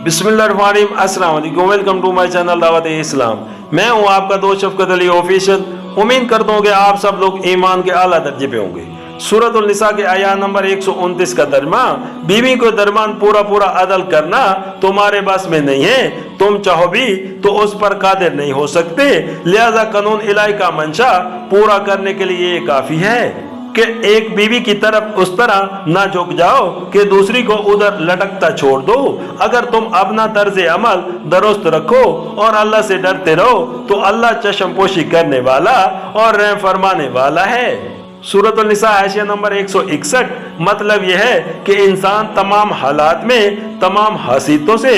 बिस्मिल्लाहिर्रहमानिर्रहीम, अस्सलाम वालेकुम, वेलकम टू माय चैनल दावत इस्लाम। मैं हूं आपका दोस्त शफकत अली ऑफिशियल। उम्मीद करता हूं कि आप सब लोग ईमान के आला दर्जे पे होंगे। सूरतुल निसा के आयत नंबर 129 का तर्जुमा, बीवी के दरमियान पूरा अदल करना तुम्हारे बस में नहीं है, तुम चाहो भी तो उस पर कादिर नहीं हो सकते, लिहाजा कानून इलाही का मंशा पूरा करने के लिए ये काफी है कि एक बीवी की तरफ उस तरह ना झुक जाओ कि दूसरी को उधर लटकता छोड़ दो। अगर तुम अपना तर्ज अमल दुरुस्त रखो और अल्लाह से डरते रहो तो अल्लाह चश्मपोशी करने वाला और रहम फरमाने वाला है। सूरतुल निसा हाशिया नंबर 161। मतलब यह है कि इंसान तमाम हालात में तमाम हसीतों से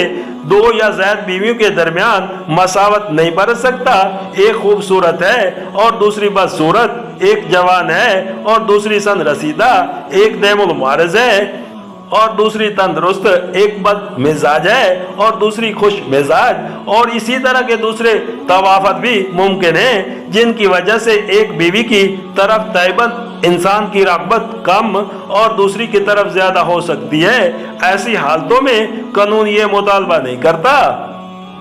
दो या ज्यादा बीवियों के दरमियान मसावत नहीं बरत सकता। एक खूबसूरत है और दूसरी बदसूरत, एक जवान है और दूसरी सन रसीदा, एक दैमुल मारज है और दूसरी तंदुरुस्त, एक बद मिजाज है और दूसरी खुश मिजाज, और इसी तरह के दूसरे तवाफत भी मुमकिन है जिनकी वजह से एक बीवी की तरफ तैबत इंसान की रग़बत कम और दूसरी की तरफ ज्यादा हो सकती है। ऐसी हालतों में कानून ये मुतालबा नहीं करता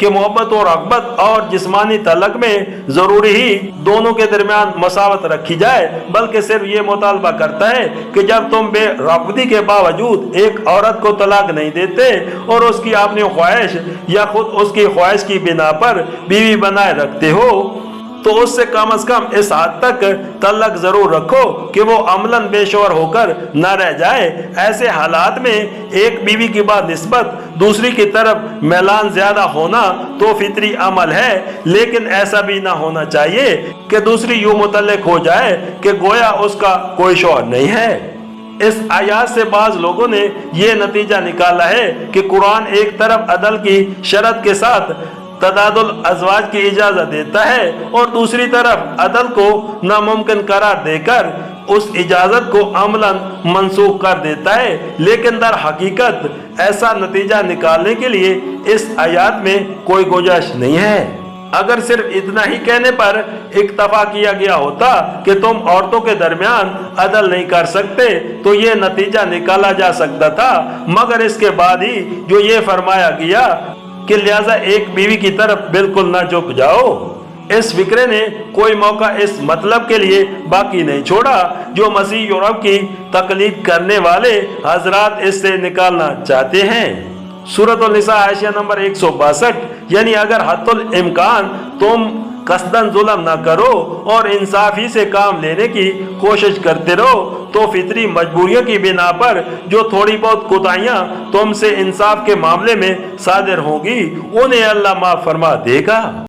कि मोहब्बत और रग़बत और जिस्मानी तलक में जरूरी ही दोनों के दरमियान मसावत रखी जाए, बल्कि सिर्फ ये मुतालबा करता है कि जब तुम बेरग़बती के बावजूद एक औरत को तलाक नहीं देते और उसकी अपनी ख्वाहिश या खुद उसकी ख्वाहिश की बिना पर बीवी बनाए रखते हो, तो उससे कम से कम इस हद तक तलक जरूर रखो कि वो अमलन बेशोर होकर न रह जाए। ऐसे हालात में एक बीवी की बाद निस्बत दूसरी की तरफ मैलान ज्यादा होना तो फितरी अमल है, लेकिन ऐसा भी ना होना चाहिए कि दूसरी यूं मुतल्लिक हो जाए कि गोया उसका कोई शौहर नहीं है। इस आयत से बाज लोगों ने यह नतीजा निकाला है कि कुरान एक तरफ अदल की शर्त के साथ तदादुल अज़वाज की इजाजत देता है और दूसरी तरफ अदल को नामुमकिन करार देकर उस इजाजत को अमलन मंसूख कर देता है। लेकिन दर हकीकत ऐसा नतीजा निकालने के लिए इस आयत में कोई गुंजाइश नहीं है। अगर सिर्फ इतना ही कहने पर इक्तफा किया गया होता कि तुम औरतों के दरमियान अदल नहीं कर सकते तो ये नतीजा निकाला जा सकता था, मगर इसके बाद ही जो ये फरमाया गया कि लिहाजा एक बीवी की तरफ बिल्कुल ना झुक जाओ, इस फिक्रे ने कोई मौका इस मतलब के लिए बाकी नहीं छोड़ा जो मसीह यूरोप की तकलीद करने वाले हजरात इससे निकालना चाहते हैं। सूरतुल निसा हाशिया नंबर 162। यानी अगर हत्तुल इम्कान तुम कसदन जुल्म ना करो और इंसाफी से काम लेने की कोशिश करते रहो तो फितरी मजबूरियों की बिना पर जो थोड़ी बहुत कोताहियां तुमसे इंसाफ के मामले में सादिर होगी उन्हें अल्लाह माफ फरमा देगा।